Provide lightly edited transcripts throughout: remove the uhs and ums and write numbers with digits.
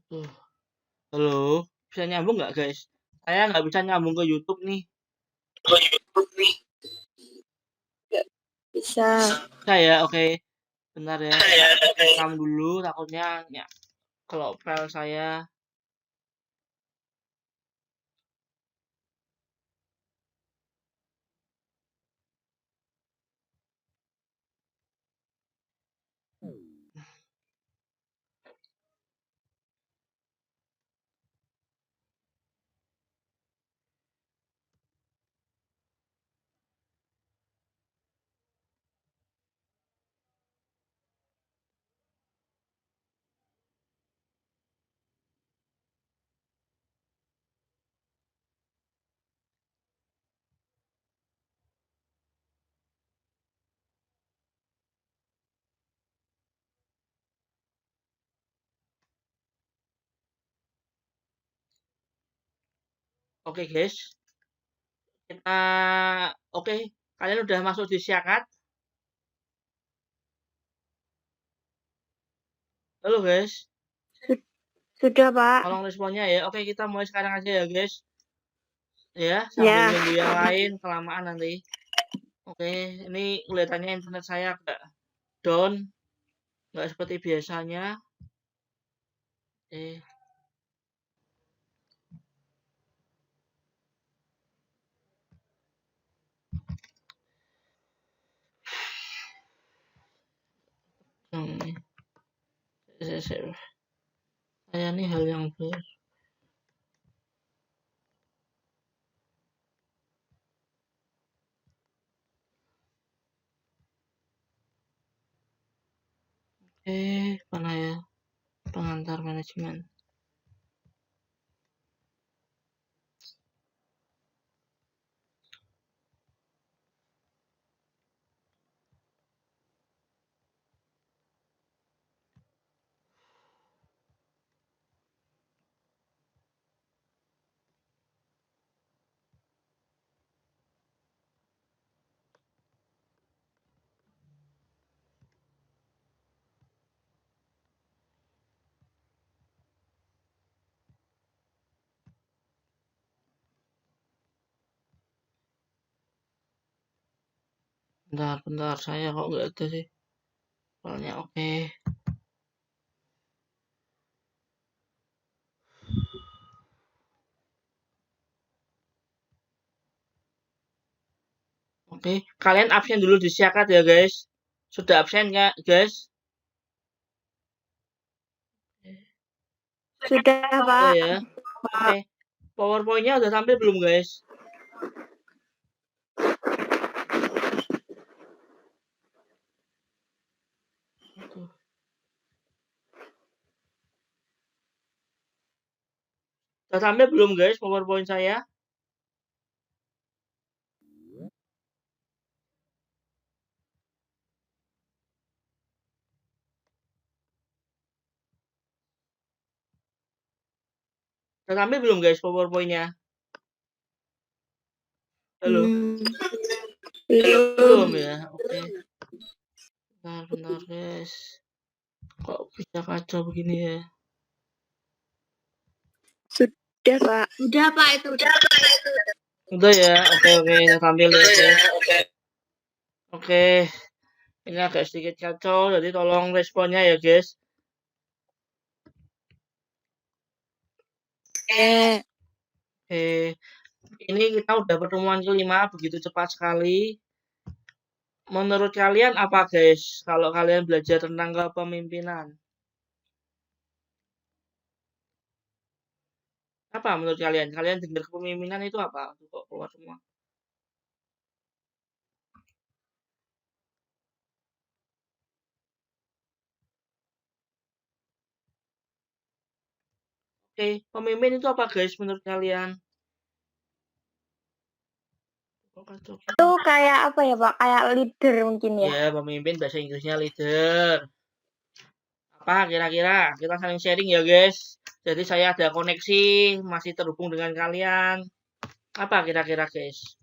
Tuh, halo, bisa nyambung nggak guys? Saya nggak bisa nyambung ke YouTube nih. Bisa. Saya oke. Bentar ya, saya rekam dulu takutnya ya, kalau file saya. Oke guys, kita oke. Kalian udah masuk di Siakat? Halo guys, Sudah, Pak. tolong responnya ya. Oke, kita mulai sekarang aja ya guys. Ya, sambil Ya. nunggu yang lain kelamaan nanti. Oke, ini kelihatannya internet saya agak down, nggak seperti biasanya. Eh, ini saya nih hal yang ber. Mana ya pengantar manajemen. Bentar, saya kok nggak ada sih. Soalnya oke. Oke, kalian absen dulu di Siakat ya guys. Sudah absen nggak guys? Sudah, Sudah Pak. ya. Oke, PowerPoint-nya udah tampil belum guys? Aduh. Udah tampil belum guys PowerPoint saya? Udah tampil belum guys PowerPoint-nya? Halo? Belum ya? Oke. Bentar guys. Kok bisa kacau begini ya? Sudah, Pak. Udah Pak itu. Udah ya? Oke, udah tampil ya guys. Oke. Ini agak sedikit kacau, jadi tolong responnya ya guys. Oke. Ini kita udah pertemuan kelima, begitu cepat sekali. Menurut kalian apa guys, kalau kalian belajar tentang kepemimpinan? Apa menurut kalian? Kalian dengar kepemimpinan itu apa? Kok keluar semua? Oke, pemimpin itu apa guys menurut kalian? Itu kayak apa ya, Pak? Kayak leader mungkin ya. Ya, pemimpin bahasa Inggrisnya leader. Apa kira-kira? Kita saling sharing ya guys. Jadi saya ada koneksi, masih terhubung dengan kalian. Apa kira-kira guys?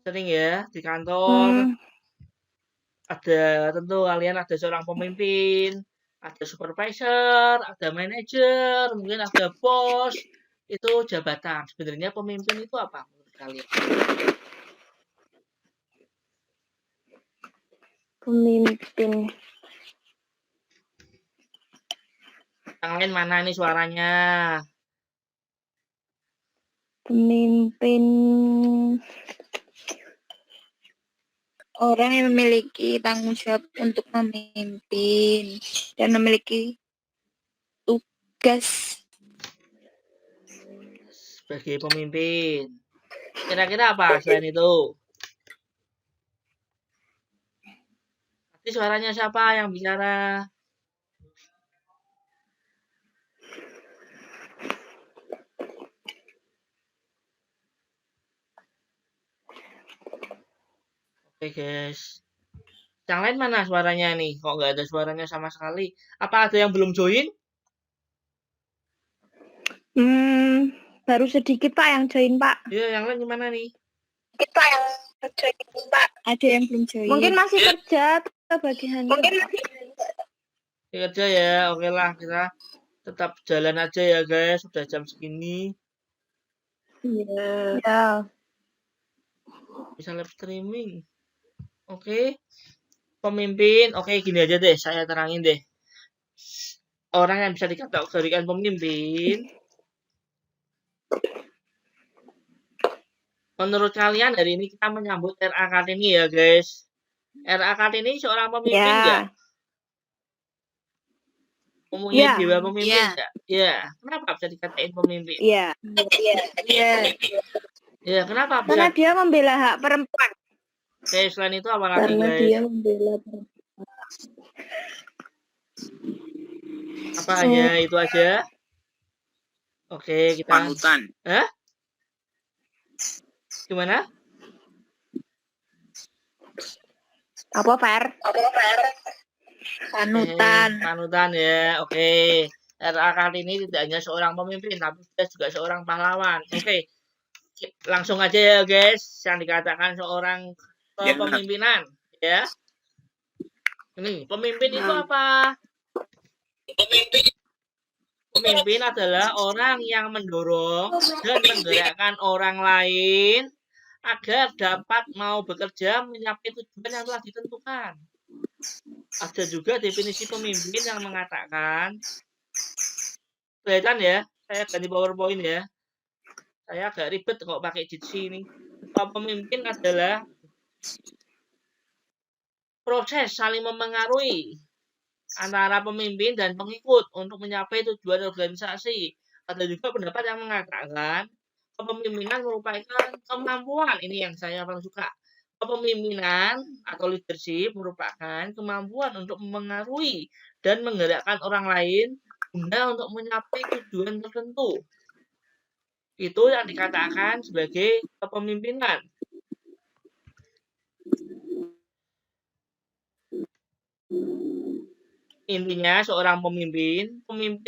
Sering ya di kantor. Ada tentu kalian ada seorang pemimpin, Ada supervisor, ada manajer, mungkin ada bos. Itu jabatan. Sebenarnya pemimpin itu apa menurut kalian? Pemimpin. Yang lain mana nih suaranya? Pemimpin. Orang yang memiliki tanggung jawab untuk memimpin dan memiliki tugas. Sebagai pemimpin. Kira-kira apa selain itu? Nanti suaranya siapa yang bicara? Oke guys. Yang lain mana suaranya nih? Kok nggak ada suaranya sama sekali? Apa ada yang belum join? Baru sedikit Pak yang join Pak. Ya, yang lain gimana nih? Kita yang join, Pak. Ada yang belum join. Mungkin masih kerja atau bagian. Mungkin Kerja ya, oke lah kita tetap jalan aja ya guys. Sudah jam segini. Ya. Bisa live streaming. Oke. Pemimpin, oke gini aja deh, saya terangin deh. Orang yang bisa dikategorikan pemimpin. Menurut kalian hari ini kita menyambut RA Kartini ya guys. RA Kartini seorang pemimpin nggak? Mempunyai jiwa pemimpin nggak? Ya. Kenapa bisa dikatain pemimpin? Iya. Ya, kenapa bisa? Karena dia membela hak perempuan. Oke, selain itu apa lagi Karena guys? dia membela perempuan. Apa hanya itu aja? Oke, kita. Panutan. Hah? Gimana? Apa Fer? panutan. Panutan ya, oke. RA Kartini tidak hanya seorang pemimpin, tapi dia juga seorang pahlawan. Oke, langsung aja ya guys, yang dikatakan seorang kepemimpinan, ya. Ini, pemimpin itu apa? Pemimpin adalah orang yang mendorong dan menggerakkan orang lain agar dapat mau bekerja mencapai tujuan yang telah ditentukan. Ada juga definisi pemimpin yang mengatakan, kelihatan ya, saya ganti PowerPoint ya. Saya agak ribet kok pakai Jitsi ini. Pemimpin adalah proses saling memengaruhi antara pemimpin dan pengikut untuk mencapai tujuan organisasi. Ada juga pendapat yang mengatakan kepemimpinan merupakan kemampuan, ini yang saya paling suka. Kepemimpinan atau leadership merupakan kemampuan untuk memengaruhi dan menggerakkan orang lain guna untuk mencapai tujuan tertentu. Itu yang dikatakan sebagai kepemimpinan. Intinya seorang pemimpin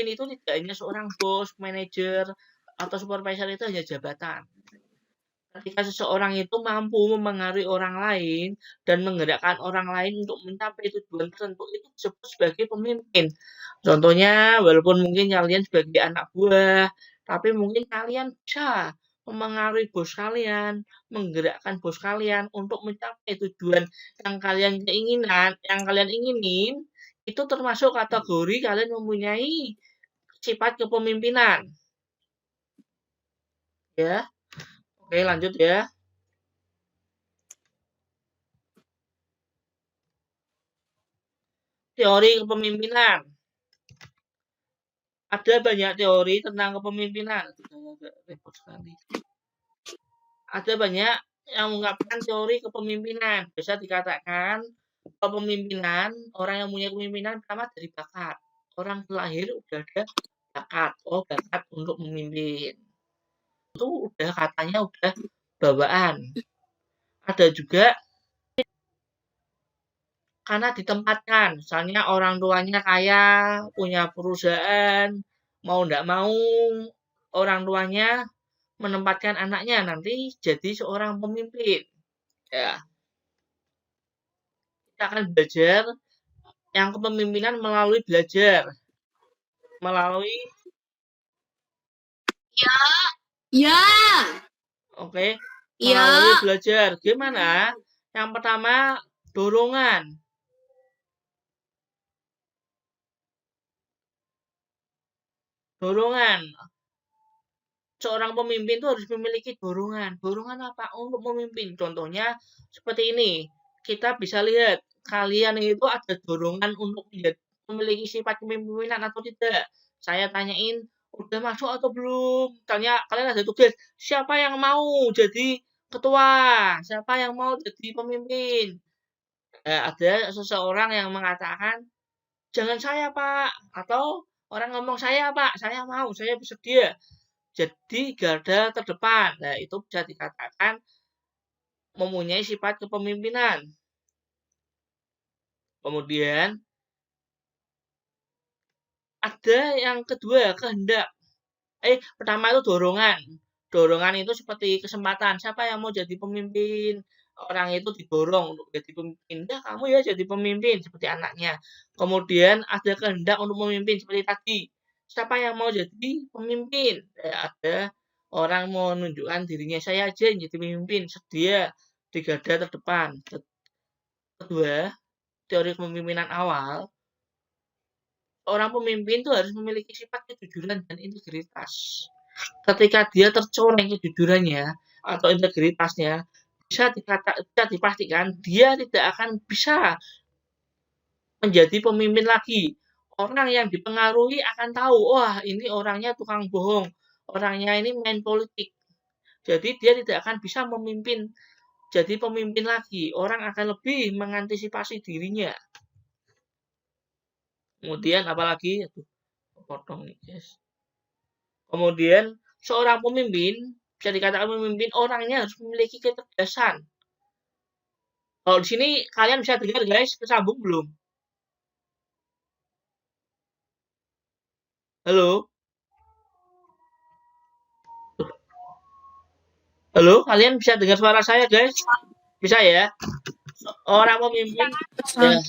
itu tidak hanya seorang bos, manajer, atau supervisor, itu hanya jabatan. Ketika seseorang itu mampu memengaruhi orang lain dan menggerakkan orang lain untuk mencapai tujuan tertentu, itu disebut sebagai pemimpin. Contohnya, walaupun mungkin kalian sebagai anak buah, tapi mungkin kalian bisa memengaruhi bos kalian, menggerakkan bos kalian untuk mencapai tujuan yang kalian inginin, itu termasuk kategori kalian mempunyai sifat kepemimpinan. Ya. Oke, lanjut ya. Teori kepemimpinan. Ada banyak teori tentang kepemimpinan. Repot sekali. Ada banyak yang mengungkapkan teori kepemimpinan. Bisa dikatakan kepemimpinan, orang yang punya kepemimpinan pertama dari bakat. Orang lahir udah ada bakat. Oh, bakat untuk memimpin. Itu udah katanya udah bawaan. Ada juga karena ditempatkan, misalnya orang tuanya kaya, punya perusahaan, mau nggak mau orang tuanya menempatkan anaknya nanti jadi seorang pemimpin. Ya. Kita akan belajar yang kepemimpinan melalui belajar. Melalui Ya. Oke, Ya. melalui belajar. Gimana? Yang pertama, dorongan. Dorongan. Seorang pemimpin itu harus memiliki dorongan. Dorongan apa? Untuk memimpin. Contohnya seperti ini. Kita bisa lihat, kalian itu ada dorongan untuk memiliki sifat kepemimpinan atau tidak. Saya tanyain, udah masuk atau belum? Tanya, kalian ada tugas, siapa yang mau jadi ketua? Siapa yang mau jadi pemimpin? Ada seseorang yang mengatakan, jangan saya Pak. Atau orang ngomong, saya Pak, saya mau, saya bersedia. Jadi garda terdepan. Nah, itu bisa dikatakan mempunyai sifat kepemimpinan. Kemudian ada yang kedua, kehendak. Pertama itu dorongan. Dorongan itu seperti kesempatan. Siapa yang mau jadi pemimpin? Orang itu didorong untuk jadi pemimpin. Ya, kamu ya jadi pemimpin seperti anaknya. Kemudian ada kehendak untuk memimpin seperti tadi. Siapa yang mau jadi pemimpin? Ada orang mau menunjukkan dirinya, saya aja yang jadi pemimpin, sedia di garda terdepan. Kedua, teori kepemimpinan awal, orang pemimpin itu harus memiliki sifat kejujuran dan integritas. Ketika dia tercoreng kejujurannya atau integritasnya, bisa dipastikan dia tidak akan bisa menjadi pemimpin lagi. Orang yang dipengaruhi akan tahu, wah ini orangnya tukang bohong, orangnya ini main politik. Jadi dia tidak akan bisa memimpin, jadi pemimpin lagi. Orang akan lebih mengantisipasi dirinya. Kemudian apalagi? Potong nih, guys. Kemudian seorang pemimpin, bisa dikatakan pemimpin, orangnya harus memiliki kecerdasan. Kalau di sini kalian bisa dengar guys, kesambung belum? Halo? Halo, kalian bisa dengar suara saya guys? Bisa ya? Orang pemimpin ya.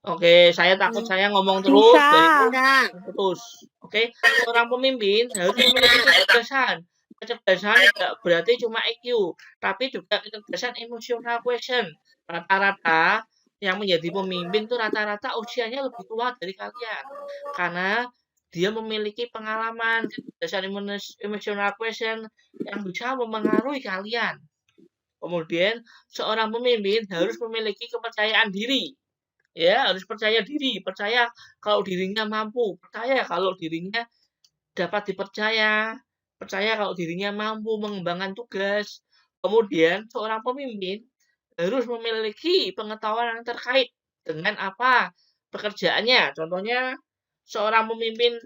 Oke, saya takut saya ngomong terus Bisa. putus. Oke, seorang pemimpin harus memiliki kecerdasan. Kecerdasan tidak berarti cuma IQ, tapi juga kecerdasan emotional quotient. Rata-rata yang menjadi pemimpin itu rata-rata usianya lebih tua dari kalian. Karena dia memiliki pengalaman, kecerdasan emotional quotient yang bisa mempengaruhi kalian. Kemudian seorang pemimpin harus memiliki kepercayaan diri. Ya, harus percaya diri, percaya kalau dirinya mampu, percaya kalau dirinya dapat dipercaya, percaya kalau dirinya mampu mengembangkan tugas. Kemudian seorang pemimpin harus memiliki pengetahuan yang terkait dengan apa pekerjaannya. Contohnya seorang pemimpin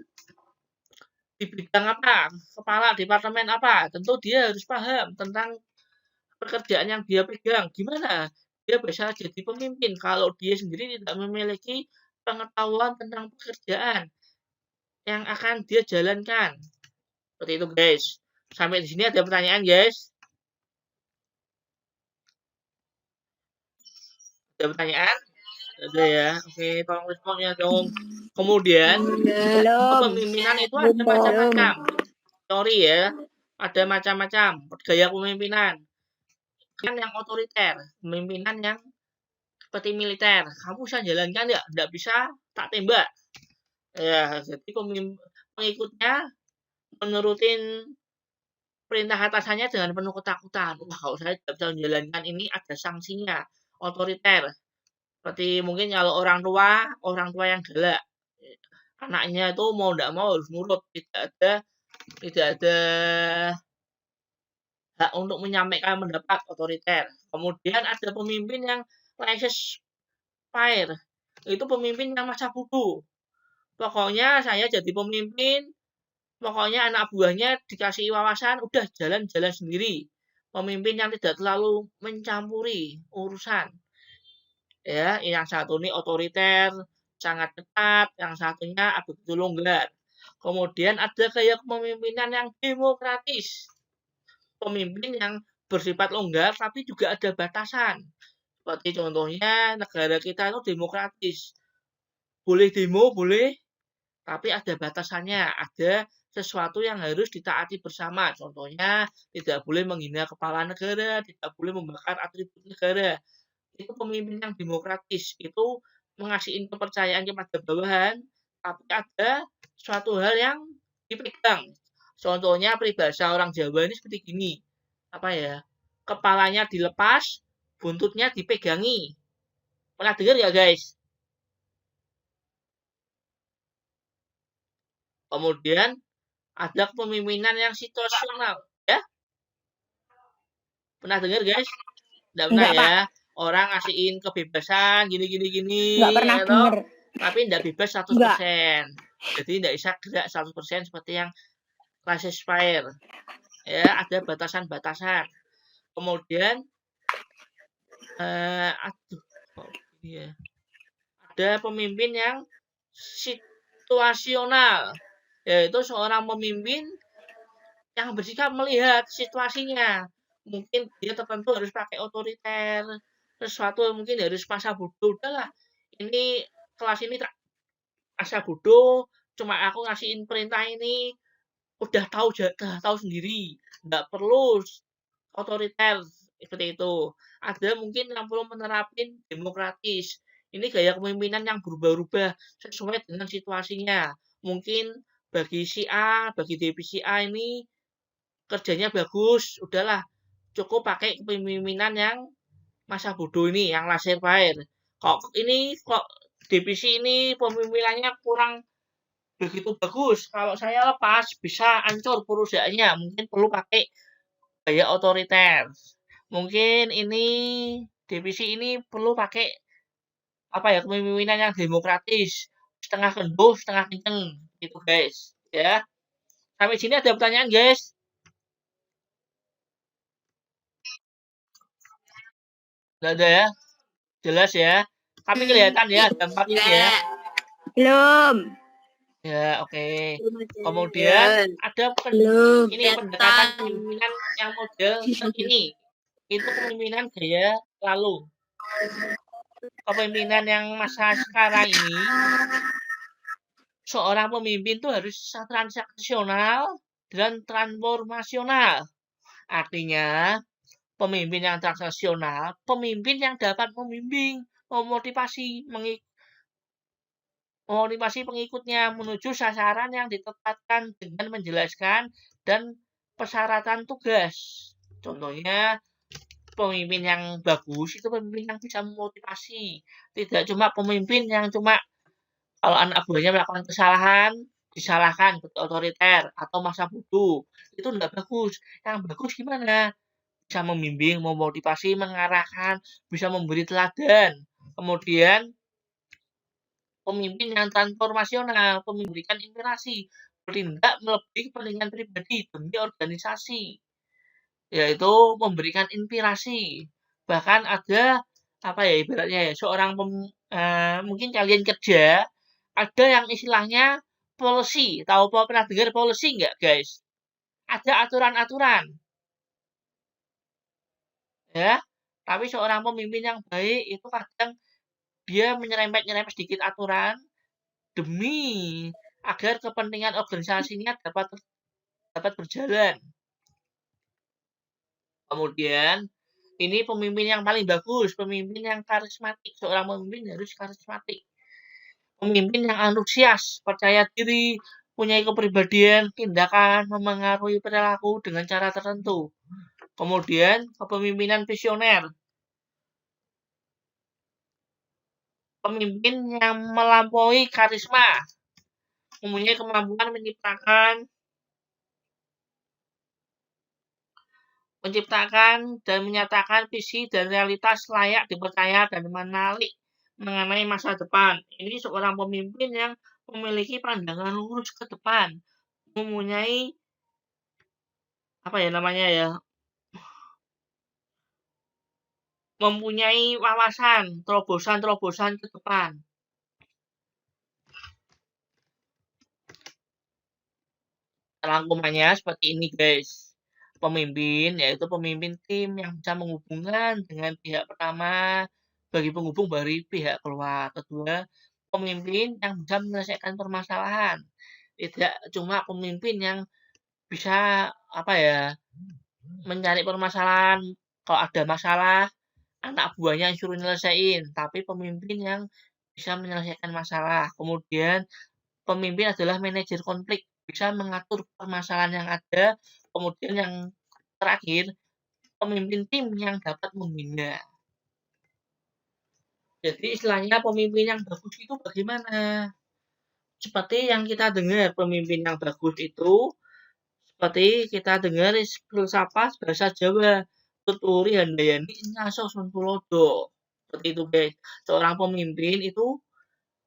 di bidang apa, kepala departemen apa, tentu dia harus paham tentang pekerjaan yang dia pegang. Gimana dia bisa jadi pemimpin kalau dia sendiri tidak memiliki pengetahuan tentang pekerjaan yang akan dia jalankan. Seperti itu guys. Sampai di sini ada pertanyaan guys. Ada pertanyaan? Ada ya. Oke, tolong responnya dong. Kemudian Belum. kepemimpinan itu ada macam-macam. Teori ya. Ada macam-macam gaya kepemimpinan. Kan yang otoriter, kepemimpinan yang seperti militer. Kamu bisa jalankan ya? Tidak bisa, tak tembak. Ya, jadi pengikutnya menurutin perintah atasannya dengan penuh ketakutan. Wah, kalau saya tidak bisa menjalankan ini ada sanksinya. Otoriter. Seperti mungkin kalau orang tua yang galak. Anaknya itu mau tidak mau harus nurut. Tidak ada hak untuk menyampaikan pendapat, otoriter. Kemudian ada pemimpin yang laissez-faire. Itu pemimpin yang masa bodoh. Pokoknya saya jadi pemimpin, pokoknya anak buahnya dikasih wawasan, udah jalan-jalan sendiri. Pemimpin yang tidak terlalu mencampuri urusan. Ya, yang satu ini otoriter, sangat ketat, yang satunya begitu longgar. Kemudian ada gaya kepemimpinan yang demokratis. Pemimpin yang bersifat longgar tapi juga ada batasan. Seperti contohnya negara kita itu demokratis. boleh demo, boleh, tapi ada batasannya, ada sesuatu yang harus ditaati bersama. Contohnya, tidak boleh menghina kepala negara, tidak boleh membakar atribut negara. Itu pemimpin yang demokratis, itu mengasih kepercayaan kepada bawahan, tapi ada suatu hal yang dipegang. Contohnya peribahasa orang Jawa ini seperti gini, apa ya? Kepalanya dilepas, buntutnya dipegangi. Pernah dengar ya guys? Kemudian ada kepemimpinan yang situasional, ya? Pernah dengar guys? Nggak pernah Enggak, Pak. ya? Orang ngasihin kebebasan gini, Enggak pernah ya toh? denger. Tapi nggak bebas 100%. Enggak. Jadi nggak bisa gerak 100% seperti yang laissez-faire. Ya, ada batasan-batasan. Kemudian aduh, kok gini ya? Ada pemimpin yang situasional, yaitu seorang pemimpin yang bersikap melihat situasinya. Mungkin dia tertentu harus pakai otoriter, sesuatu mungkin harus masa bodoh. Udahlah, ini kelas ini tak masa bodoh, cuma aku ngasihin perintah ini, udah tahu sendiri, nggak perlu otoriter seperti itu. Ada mungkin yang perlu menerapin demokratis. Ini gaya kepemimpinan yang berubah-ubah sesuai dengan situasinya. Mungkin bagi si A, bagi divisi A ini kerjanya bagus, udahlah cukup pakai kepemimpinan yang masa bodoh ini, yang laissez-faire. Kok divisi ini pemimpinannya kurang begitu bagus. Kalau saya lepas bisa hancur perusahaannya. Mungkin perlu pakai gaya otoriter. Mungkin ini divisi ini perlu pakai apa ya kepemimpinan yang demokratis, setengah kendur, setengah kenceng, gitu guys. Ya, sampai sini ada pertanyaan guys. Nggak ada ya, jelas ya. Tapi kelihatan ya ada 4 ini ya. Belum. Ya, oke. Kemudian ada ini pendekatan kepemimpinan yang model terkini. Itu kepemimpinan gaya lalu. Kepemimpinan yang masa sekarang ini, seorang pemimpin itu harus transaksional dan transformasional. Artinya, pemimpin yang transaksional, pemimpin yang dapat membimbing, memotivasi pengikutnya menuju sasaran yang ditetapkan dengan menjelaskan dan persyaratan tugas. Contohnya, pemimpin yang bagus itu pemimpin yang bisa memotivasi. Tidak cuma pemimpin yang cuma kalau anak buahnya melakukan kesalahan, disalahkan seperti otoriter atau masa bodoh. Itu tidak bagus. Yang bagus gimana? Bisa membimbing, memotivasi, mengarahkan, bisa memberi teladan. Kemudian pemimpin yang transformasional, memberikan inspirasi, bertindak melebihi kepentingan pribadi demi organisasi, yaitu memberikan inspirasi. Bahkan ada apa ya ibaratnya ya seorang mungkin kalian kerja ada yang istilahnya policy. Tahu pernah dengar policy nggak guys? Ada aturan-aturan ya. Tapi seorang pemimpin yang baik itu kadang dia menyerempet sedikit aturan demi agar kepentingan organisasinya dapat berjalan. Kemudian ini pemimpin yang paling bagus, pemimpin yang karismatik. Seorang pemimpin harus karismatik. Pemimpin yang antusias, percaya diri, punya kepribadian, tindakan, memengaruhi perilaku dengan cara tertentu. Kemudian kepemimpinan visioner. Pemimpin yang melampaui karisma, mempunyai kemampuan menciptakan dan menyatakan visi dan realitas layak dipercaya dan menarik mengenai masa depan. Ini seorang pemimpin yang memiliki pandangan lurus ke depan, mempunyai apa ya namanya ya, mempunyai wawasan, terobosan-terobosan ke depan. Rangkumannya seperti ini guys. Pemimpin yaitu pemimpin tim yang bisa menghubungkan dengan pihak pertama bagi penghubung dari pihak keluar. Kedua, pemimpin yang bisa menyelesaikan permasalahan. Tidak cuma pemimpin yang bisa mencari permasalahan. Kalau ada masalah, anak buahnya yang suruh nyelesain, tapi pemimpin yang bisa menyelesaikan masalah. Kemudian pemimpin adalah manajer konflik, bisa mengatur permasalahan yang ada. Kemudian yang terakhir, pemimpin tim yang dapat membina. Jadi istilahnya pemimpin yang bagus itu bagaimana? Seperti yang kita dengar, pemimpin yang bagus itu seperti kita dengar filsafat bahasa Jawa, tuturi handayani ngaso sun tulodo. Seperti itu guys. Seorang pemimpin itu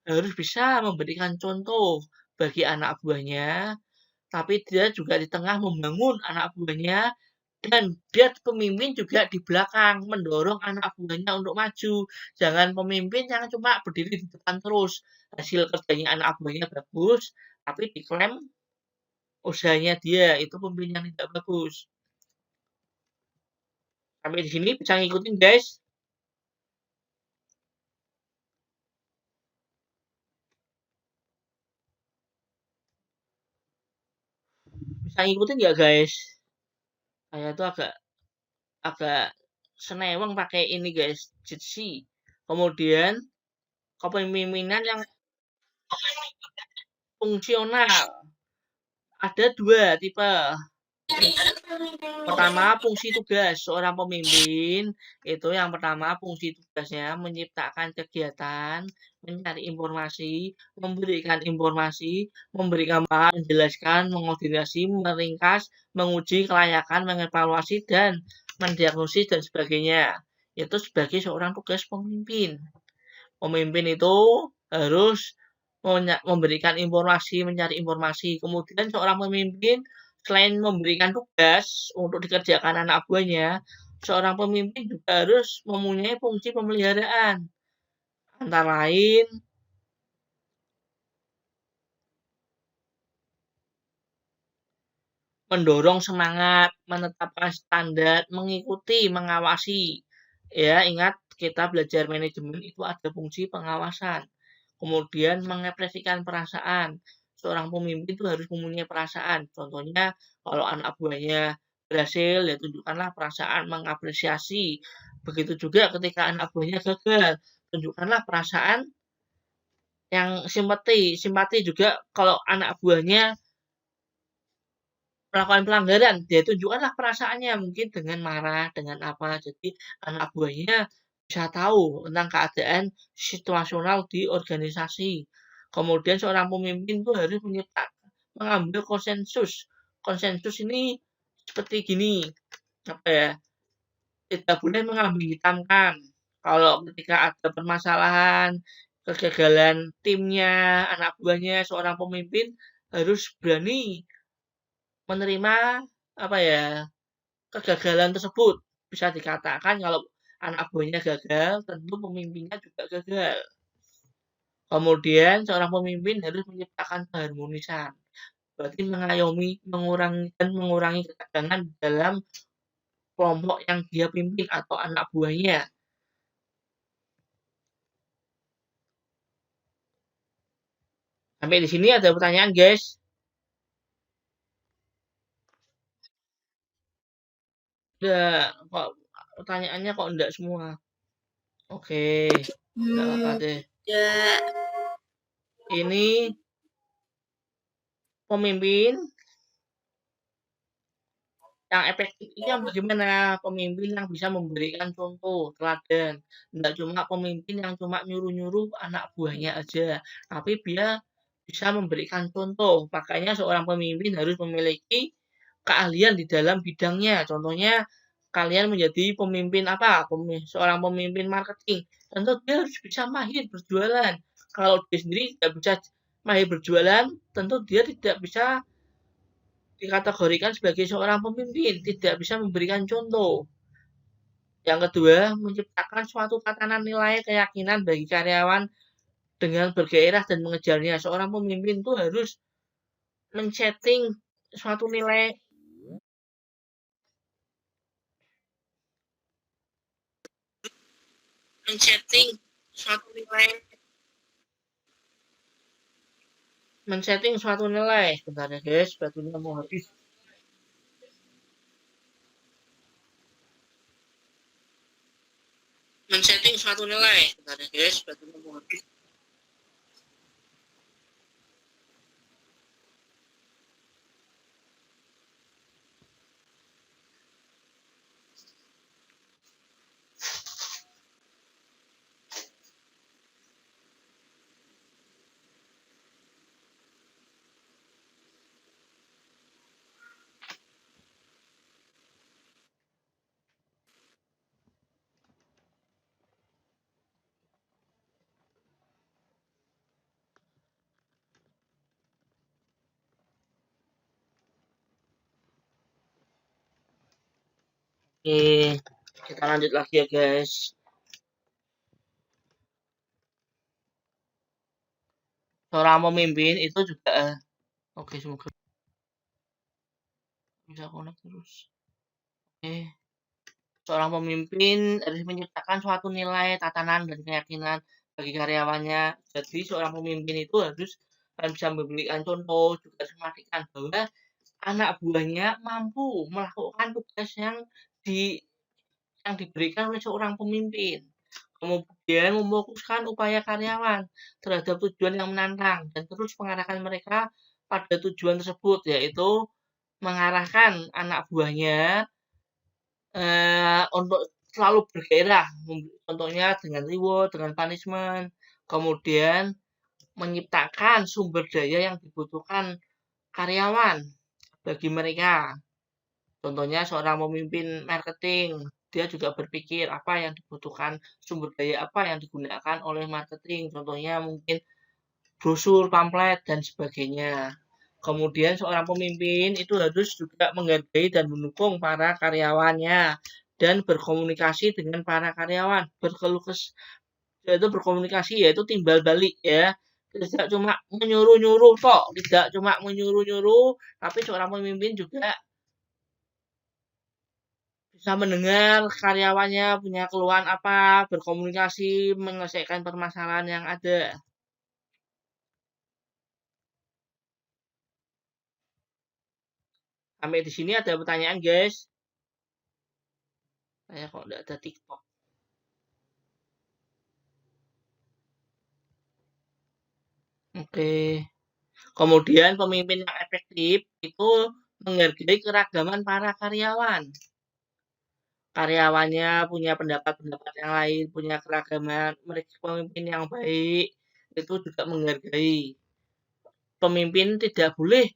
harus bisa memberikan contoh bagi anak buahnya, tapi dia juga di tengah membangun anak buahnya, dan dia pemimpin juga di belakang mendorong anak buahnya untuk maju. Jangan pemimpin yang cuma berdiri di depan terus. Hasil kerjanya anak buahnya bagus, tapi diklaim usahanya dia itu pemimpin yang tidak bagus. Sampai di sini bisa ngikutin guys. Bisa ngikutin nggak guys? Saya tuh agak seneweng pakai ini guys, Jitsi. Kemudian kepemimpinan yang fungsional. Ada dua tipe. Pertama, fungsi tugas seorang pemimpin itu yang pertama fungsi tugasnya menciptakan kegiatan, mencari informasi, memberikan bahan, menjelaskan, mengoordinasi, meringkas, menguji kelayakan, mengevaluasi dan mendiagnosis dan sebagainya. Itu sebagai seorang tugas pemimpin. Pemimpin itu harus memberikan informasi, mencari informasi. Kemudian seorang pemimpin selain memberikan tugas untuk dikerjakan anak buahnya, seorang pemimpin juga harus mempunyai fungsi pemeliharaan. Antara lain, mendorong semangat, menetapkan standar, mengikuti, mengawasi. Ya, ingat kita belajar manajemen itu ada fungsi pengawasan. Kemudian mengekspresikan perasaan. Seorang pemimpin itu harus mempunyai perasaan. Contohnya, kalau anak buahnya berhasil, ya tunjukkanlah perasaan mengapresiasi. Begitu juga ketika anak buahnya gagal, tunjukkanlah perasaan yang simpati. Simpati juga kalau anak buahnya melakukan pelanggaran, dia tunjukkanlah perasaannya, mungkin dengan marah, dengan apa. Jadi anak buahnya bisa tahu tentang keadaan situasional di organisasi. Kemudian seorang pemimpin itu harus mengambil konsensus. Konsensus ini seperti gini, tidak boleh mengambing hitamkan. Kalau ketika ada permasalahan, kegagalan timnya, anak buahnya, seorang pemimpin harus berani menerima kegagalan tersebut. Bisa dikatakan kalau anak buahnya gagal, tentu pemimpinnya juga gagal. Kemudian seorang pemimpin harus menciptakan keharmonisan. Berarti mengayomi, mengurangi ketegangan dalam kelompok yang dia pimpin atau anak buahnya. Sampai di sini ada pertanyaan, guys? Enggak, kok pertanyaannya kok enggak semua. Oke, enggak apa-apa deh. Ini pemimpin yang efektif itu yang bagaimana? Pemimpin yang bisa memberikan contoh, teladan. Enggak cuma pemimpin yang cuma nyuruh-nyuruh anak buahnya aja, tapi dia bisa memberikan contoh. Makanya seorang pemimpin harus memiliki keahlian di dalam bidangnya. Contohnya, kalian menjadi pemimpin apa? Seorang pemimpin marketing. Tentu dia harus bisa mahir berjualan. Kalau dia sendiri tidak bisa mahir berjualan, tentu dia tidak bisa dikategorikan sebagai seorang pemimpin, tidak bisa memberikan contoh. Yang kedua, menciptakan suatu tatanan nilai keyakinan bagi karyawan dengan bergairah dan mengejarnya. Seorang pemimpin itu harus men-setting suatu nilai Men-setting suatu nilai. Bentar ya guys, batunya mau habis. Men-setting suatu nilai. Bentar ya guys, batunya mau habis. Oke, kita lanjut lagi ya guys. Seorang pemimpin itu juga oke, semoga bisa connect terus. Oke. Seorang pemimpin harus menciptakan suatu nilai, tatanan, dan keyakinan bagi karyawannya. Jadi seorang pemimpin itu harus bisa memberikan contoh, juga memastikan bahwa anak buahnya mampu melakukan tugas yang diberikan oleh seorang pemimpin. Kemudian memfokuskan upaya karyawan terhadap tujuan yang menantang dan terus mengarahkan mereka pada tujuan tersebut, yaitu mengarahkan anak buahnya untuk selalu bergairah, contohnya dengan reward, dengan punishment, kemudian menciptakan sumber daya yang dibutuhkan karyawan bagi mereka. Contohnya seorang pemimpin marketing, dia juga berpikir apa yang dibutuhkan, sumber daya apa yang digunakan oleh marketing. Contohnya mungkin brosur, pamflet, dan sebagainya. Kemudian seorang pemimpin itu harus juga menghargai dan mendukung para karyawannya dan berkomunikasi dengan para karyawan. Yaitu berkomunikasi, yaitu timbal balik ya. Tidak cuma menyuruh-nyuruh toh, tidak cuma menyuruh-nyuruh, tapi seorang pemimpin juga bisa mendengar karyawannya punya keluhan apa, berkomunikasi, menyelesaikan permasalahan yang ada. Sampai di sini ada pertanyaan, guys. Saya kok tidak ada TikTok. Oke. Kemudian pemimpin yang efektif itu menghargai keragaman para karyawan. Karyawannya punya pendapat-pendapat yang lain, punya keragaman, mereka pemimpin yang baik, itu juga menghargai. Pemimpin tidak boleh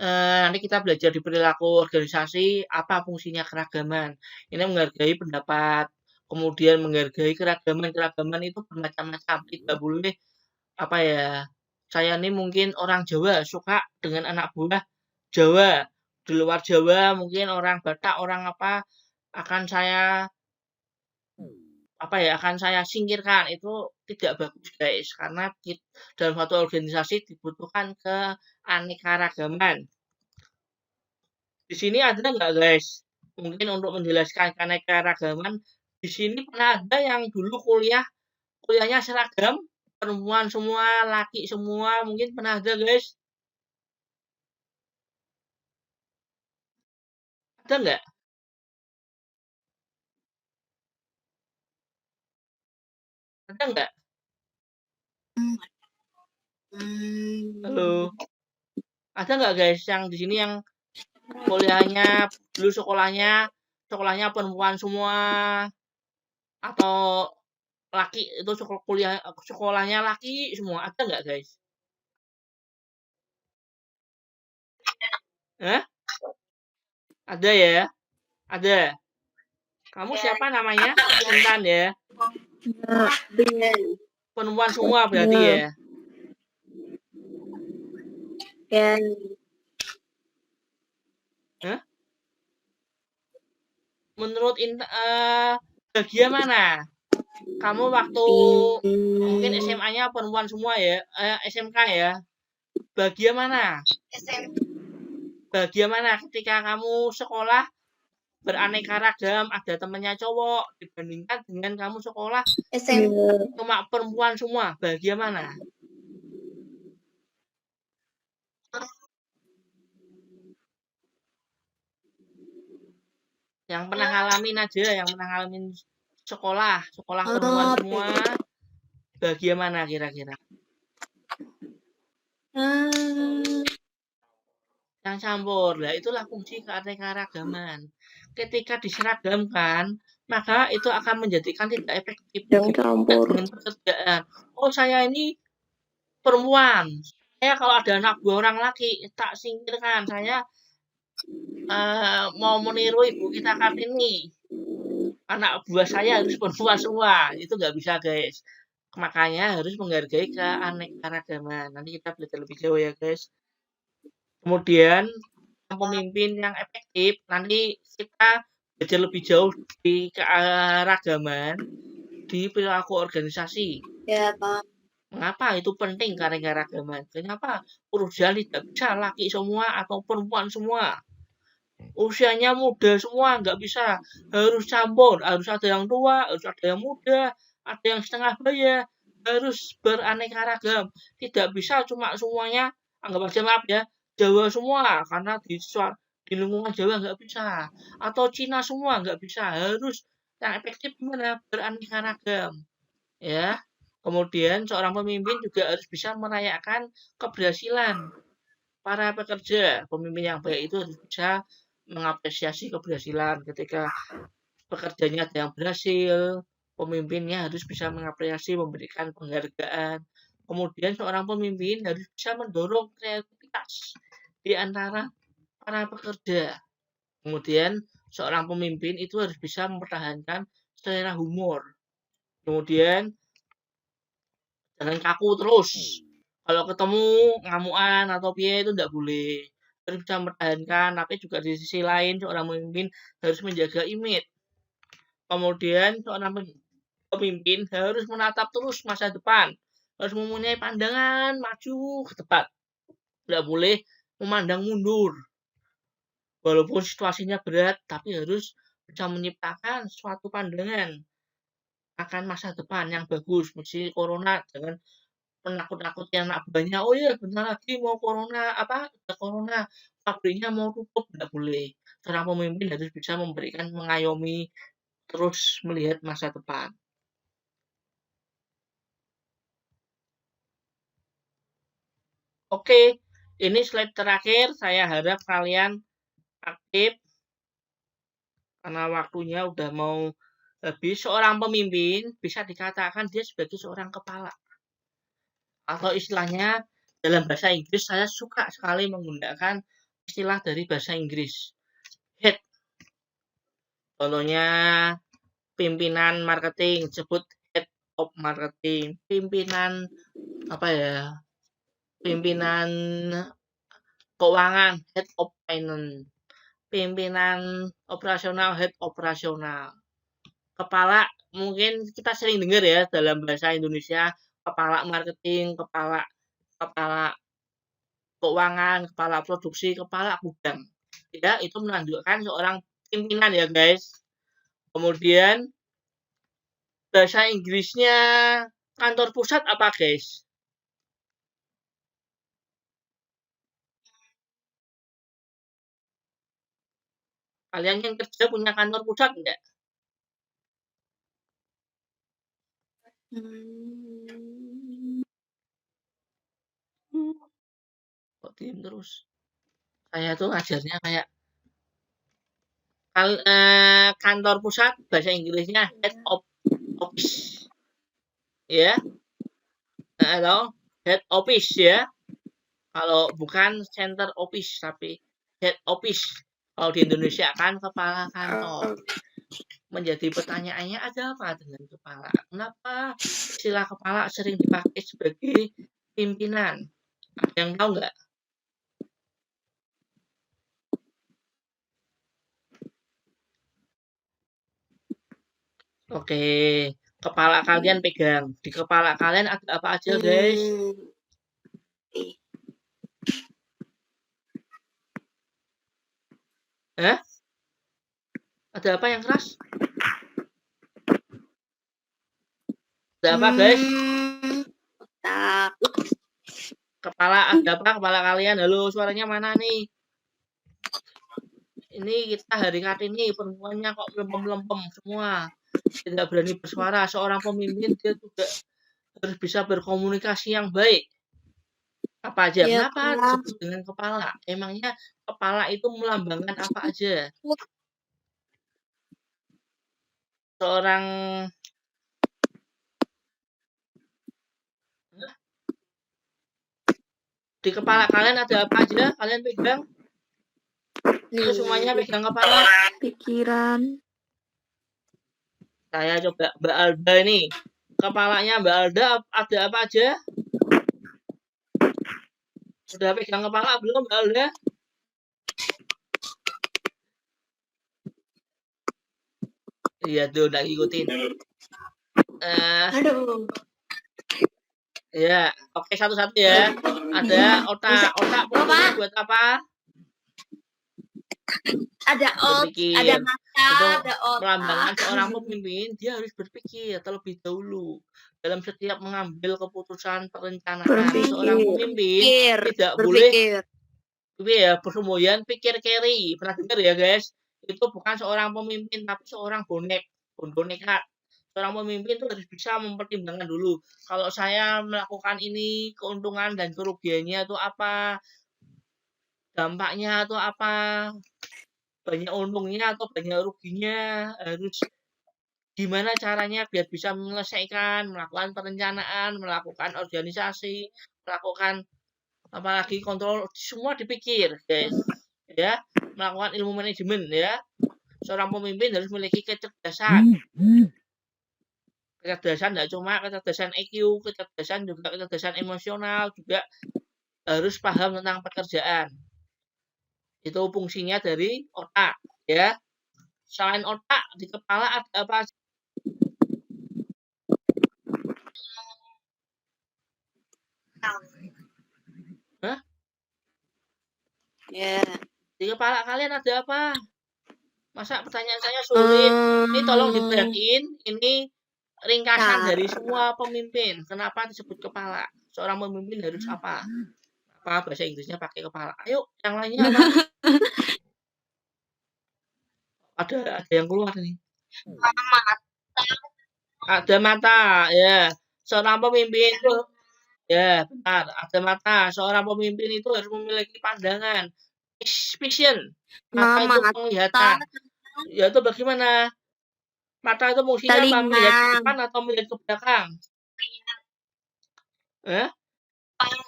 nanti kita belajar di perilaku organisasi apa fungsinya keragaman. Ini menghargai pendapat, kemudian menghargai keragaman itu bermacam-macam. Tidak boleh apa ya? Saya ini mungkin orang Jawa suka dengan anak buah Jawa. Di luar Jawa mungkin orang Batak, orang apa akan saya singkirkan. Itu tidak bagus guys, karena dalam suatu organisasi dibutuhkan keanekaragaman. Di sini ada nggak guys? Mungkin untuk menjelaskan keanekaragaman, di sini pernah ada yang dulu kuliahnya seragam, perempuan semua, laki semua, mungkin pernah ada guys? Ada nggak? Ada nggak? Halo, ada nggak guys yang di sini yang kuliahnya dulu sekolahnya perempuan semua atau laki itu sekolahnya laki semua, ada nggak guys? Hah? Ada ya? Ada. Kamu siapa namanya? Intan ya? Perempuan semua berarti ya? Ya. Hah? Menurut bagian mana? Kamu waktu mungkin SMA-nya perempuan semua ya? SMK ya? Bagian mana? Bagian mana ketika kamu sekolah beraneka ragam, ada temennya cowok dibandingkan dengan kamu sekolah cuma perempuan semua? Bagian mana? Yang pernah ngalamin aja, yang pernah ngalamin sekolah perempuan semua. Bagian mana kira-kira? Yang campur. Nah, itulah kunci keanekaragaman. Ketika diseragamkan, maka itu akan menjadikan tidak efektif Yang campur. dengan pekerjaan. Oh, saya ini perempuan. Saya kalau ada anak buah orang laki, tak singkirkan. Saya mau meniru ibu kita Kartini. Anak buah saya harus perempuan semua. Itu nggak bisa, guys. Makanya harus menghargai keanekaragaman. Nanti kita belajar lebih jauh ya, guys. Kemudian pemimpin yang efektif, nanti kita belajar lebih jauh di keanekaragaman di perilaku organisasi. Ya, Pak. Mengapa itu penting keanekaragaman? Kenapa perusahaan tidak bisa laki semua atau perempuan semua? Usianya muda semua, nggak bisa. Harus campur, harus ada yang tua, harus ada yang muda, ada yang setengah baya, harus beraneka ragam. Tidak bisa cuma semuanya, anggap aja maaf ya, Jawa semua, karena di lingkungan Jawa nggak bisa. Atau Cina semua nggak bisa, harus yang efektif gimana? Beraneka ragam. Ya. Kemudian seorang pemimpin juga harus bisa merayakan keberhasilan para pekerja. Pemimpin yang baik itu harus bisa mengapresiasi keberhasilan ketika pekerjanya ada yang berhasil, pemimpinnya harus bisa mengapresiasi, memberikan penghargaan. Kemudian seorang pemimpin harus bisa mendorong kreativitas di antara para pekerja. Kemudian seorang pemimpin itu harus bisa mempertahankan selera humor. Kemudian jangan kaku terus. Kalau ketemu ngamuan atau piye itu tidak boleh. Harus bisa mempertahankan, tapi juga di sisi lain seorang pemimpin harus menjaga image. Kemudian seorang pemimpin harus menatap terus masa depan. Harus mempunyai pandangan maju ke depan. Tidak boleh memandang mundur. Walaupun situasinya berat, tapi harus bisa menciptakan suatu pandangan akan masa depan yang bagus. Mesti corona jangan menakut-nakuti anak buahnya. Oh iya, bentar lagi mau corona, ada corona, pabriknya mau tutup, tidak boleh. Seorang pemimpin harus bisa memberikan, mengayomi, terus melihat masa depan. Oke, ini slide terakhir. Saya harap kalian aktif karena waktunya udah mau habis. Seorang pemimpin bisa dikatakan dia sebagai seorang kepala. Atau istilahnya dalam bahasa Inggris, saya suka sekali menggunakan istilah dari bahasa Inggris. Head. Contohnya pimpinan marketing, sebut head of marketing. Pimpinan pimpinan keuangan, head of finance. Pimpinan operasional, head operasional. Kepala, mungkin kita sering dengar ya dalam bahasa Indonesia, kepala marketing, kepala keuangan, kepala produksi, kepala gudang. Ya, itu menunjukkan seorang pimpinan ya guys. Kemudian bahasa Inggrisnya kantor pusat apa guys? Kalian yang kerja punya kantor pusat enggak? Kok diem terus? Saya tuh ngajarnya kayak kantor pusat, bahasa Inggrisnya head of office. Ya. Atau head office ya. Kalau bukan center office tapi head office. Kalau di Indonesia kan kepala kantor. Menjadi pertanyaannya ada apa dengan kepala? Kenapa istilah kepala sering dipakai sebagai pimpinan? Ada yang tahu nggak? Oke, kepala kalian pegang. Di kepala kalian ada apa aja, guys? Hah? Ada apa yang keras? Ada apa, guys? Otak. Kepala ada apa? Kepala kalian? Halo, suaranya mana nih? Ini kita hari Kartini perempuannya kok lempem-lempem semua, tidak berani bersuara. Seorang pemimpin dia juga harus bisa berkomunikasi yang baik. Apa aja? Iya, Kenapa Kak. disebut dengan kepala? Emangnya kepala itu melambangkan apa aja? Seorang di kepala kalian ada apa aja? Kalian pegang? Itu semuanya pegang kepala. Pikiran. Saya coba Mbak Alda ini. Kepalanya Mbak Alda ada apa aja? Sudah pegang kepala belum Mbak Alda? Iya tuh, udah ngikutin. Aduh. Ya, oke satu-satu ya. Ada otak. Otak fungsinya buat apa? Ada Berpikir. ada mata, Itu ada otak. melambangkan seorang pemimpin, dia harus berpikir terlebih dahulu dalam setiap mengambil keputusan perencanaan. Berpikir. Seorang pemimpin tidak berpikir. boleh ya kemudian pikir carry. Pernah dengar ya guys? Itu bukan seorang pemimpin tapi seorang boneka. Seorang pemimpin itu harus bisa mempertimbangkan dulu. Kalau saya melakukan ini, keuntungan dan kerugiannya itu apa? Dampaknya itu apa? Banyak untungnya atau banyak ruginya? Harus gimana caranya biar bisa menyelesaikan, melakukan perencanaan, melakukan organisasi, melakukan apalagi kontrol, semua dipikir, guys. Ya, melakukan ilmu manajemen ya. Seorang pemimpin harus memiliki kecerdasan. Kecerdasan tidak cuma kecerdasan EQ, kecerdasan juga kecerdasan emosional, juga harus paham tentang pekerjaan. Itu fungsinya dari otak, ya. Selain otak, di kepala ada apa? Hah? Ya. Di kepala kalian ada apa? Masa pertanyaan saya sulit? Ini tolong diperhatiin, ini ringkasan dari semua pemimpin. Kenapa disebut kepala? Seorang pemimpin harus apa? Apa bahasa Inggrisnya pakai kepala? Ayo, yang lainnya apa? Ada yang keluar nih. Ada mata, ya. Seorang pemimpin itu, ya benar, ada mata. Seorang pemimpin itu harus memiliki pandangan, vision. Mata itu penglihatan. Ya itu bagaimana? Mata itu fungsinya apa? Melihat ke depan atau melihat ke belakang?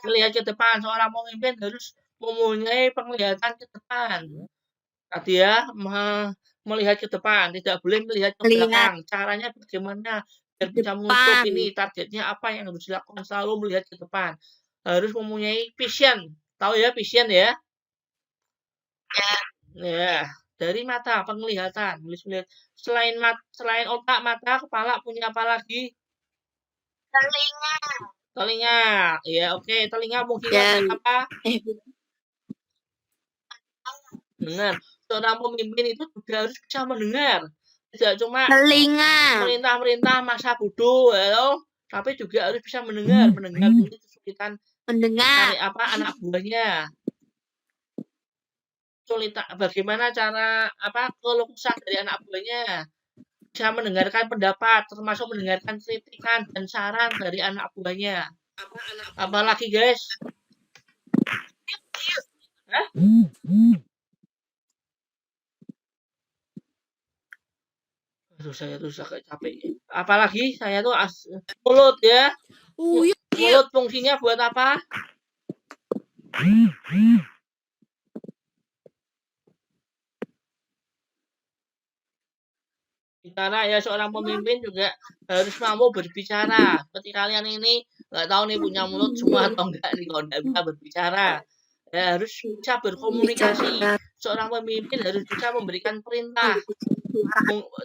Melihat ke depan. Seorang pemimpin harus mempunyai penglihatan ke depan. Tadi ya, melihat ke depan, tidak boleh melihat ke belakang. Caranya bagaimana? Biar bisa mengutuk ini targetnya apa yang harus dilakukan, selalu melihat ke depan. Harus mempunyai vision. Tahu ya vision ya? Ya, dari mata penglihatan. Selain otak, mata, kepala punya apa lagi? Telinga. Ya, oke. Telinga fungsinya apa? Dengar. Seorang pemimpin itu juga harus bisa mendengar. Tidak cuma perintah-perintah masa bodoh, ya, tapi juga harus bisa mendengar. Mendengar ini kesulitan cari apa anak buahnya. Bagaimana cara apa keluh kesah dari anak buahnya, bisa mendengarkan pendapat, termasuk mendengarkan kritikan dan saran dari anak buahnya. Apalagi guys? Hah? Aduh, saya tuh capek. Apalagi saya tuh mulut ya. Mulut fungsinya buat apa? Bicara ya, seorang pemimpin juga harus mampu berbicara. Seperti kalian ini nggak tahu nih punya mulut semua atau enggak nih kalau nggak bisa berbicara. Ya, harus bisa berkomunikasi. Seorang pemimpin harus bisa memberikan perintah.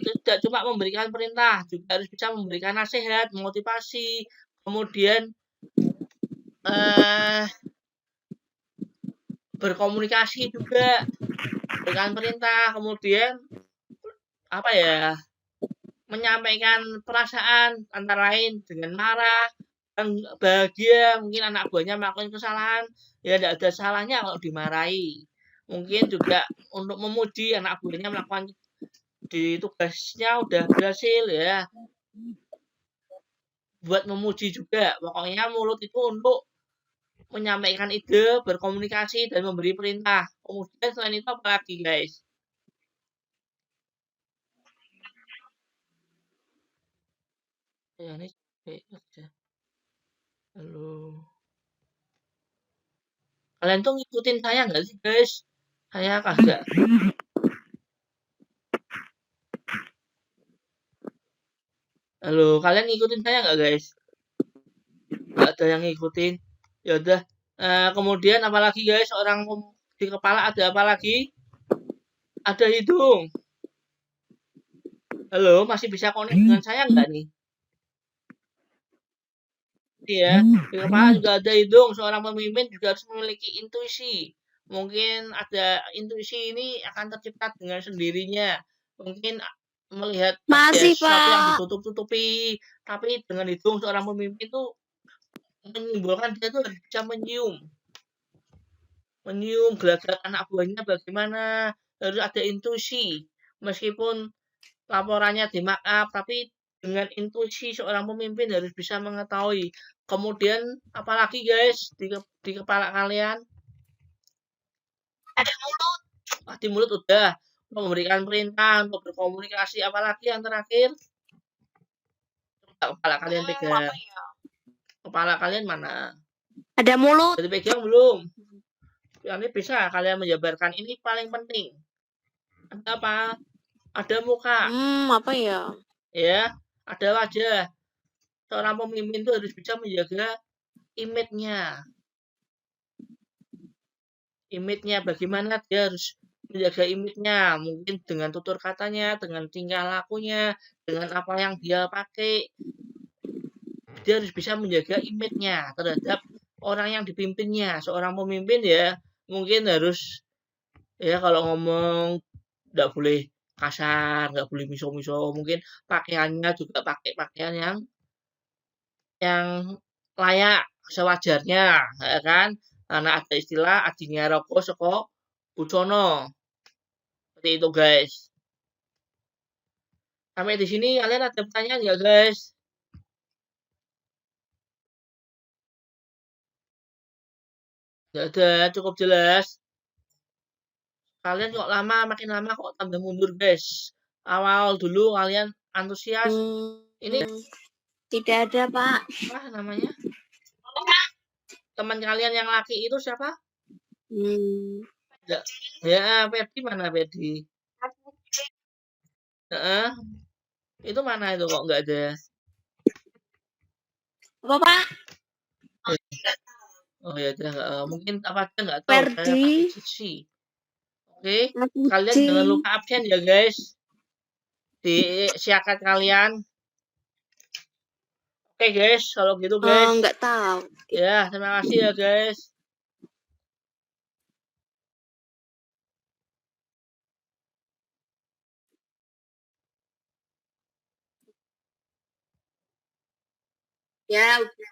Tidak cuma memberikan perintah, juga harus bisa memberikan nasihat, motivasi, kemudian berkomunikasi juga, memberikan perintah, kemudian apa ya, menyampaikan perasaan antara lain dengan marah dan bahagia. Mungkin anak buahnya melakukan kesalahan, ya tidak ada salahnya kalau dimarahi. Mungkin juga untuk memuji anak buahnya melakukan di tugasnya udah berhasil ya. Buat memuji juga. Pokoknya mulut itu untuk menyampaikan ide, berkomunikasi, dan memberi perintah. Kemudian selain itu apa lagi, guys? Ya, ini aja. Halo. Kalian tuh ngikutin saya nggak sih, guys? Saya kagak. Halo, kalian ngikutin saya nggak, guys? Nggak ada yang ngikutin. Ya udah. Kemudian apalagi, guys? Orang di kepala ada apa lagi? Ada hidung. Halo, masih bisa connect dengan saya nggak nih? Iya, di kepala juga ada hidung. Seorang pemimpin juga harus memiliki intuisi. Mungkin ada intuisi ini akan tercipta dengan sendirinya. Mungkin melihat ada Masih, sesuatu yang Pak. ditutup-tutupi, tapi dengan hidung seorang pemimpin itu menyimbolkan dia tuh harus bisa menyium gelagat anak buahnya bagaimana, harus ada intuisi. Meskipun laporannya di markup, tapi dengan intuisi seorang pemimpin harus bisa mengetahui. Kemudian apalagi guys di kepala kalian ada mulut. Di mulut udah memberikan perintah untuk berkomunikasi. Apalagi yang terakhir kepala kalian pegang. Kepala kalian mana? Ada mulut. Jadi pegang belum? Ini bisa kalian menjabarkan. Ini paling penting. Ada apa? Ada muka. Apa ya? Ya, ada wajah. Seorang pemimpin itu harus bisa menjaga image-nya. Image-nya bagaimana dia harus menjaga image-nya. Mungkin dengan tutur katanya, dengan tingkah lakunya, dengan apa yang dia pakai. Dia harus bisa menjaga image-nya terhadap orang yang dipimpinnya. Seorang pemimpin ya mungkin harus ya kalau ngomong nggak boleh kasar, nggak boleh miso-miso. Mungkin pakaiannya juga pakai pakaian yang layak sewajarnya, ya kan? Karena ada istilah adinya rokok saka bucono. Seperti itu, guys. Sampai di sini kalian ada pertanyaan nggak, guys? Nggak ada, cukup jelas. Kalian kok lama, makin lama kok tambah mundur, guys. Awal dulu kalian antusias. Ini Tidak ada, Pak. apa namanya? Teman kalian yang laki itu siapa? Ya, ya Ferdi mana Ferdi? Heeh. Itu mana itu kok nggak ada? Apa, Pak? Oh ya udah mungkin apa aja nggak tahu. Saya pakai Ferdi. Cici. Oke, kalian jangan lupa absen ya guys. Di siakat kalian. Oke guys, kalau gitu guys. Nggak tahu. Ya, terima kasih ya guys. Ya, udah.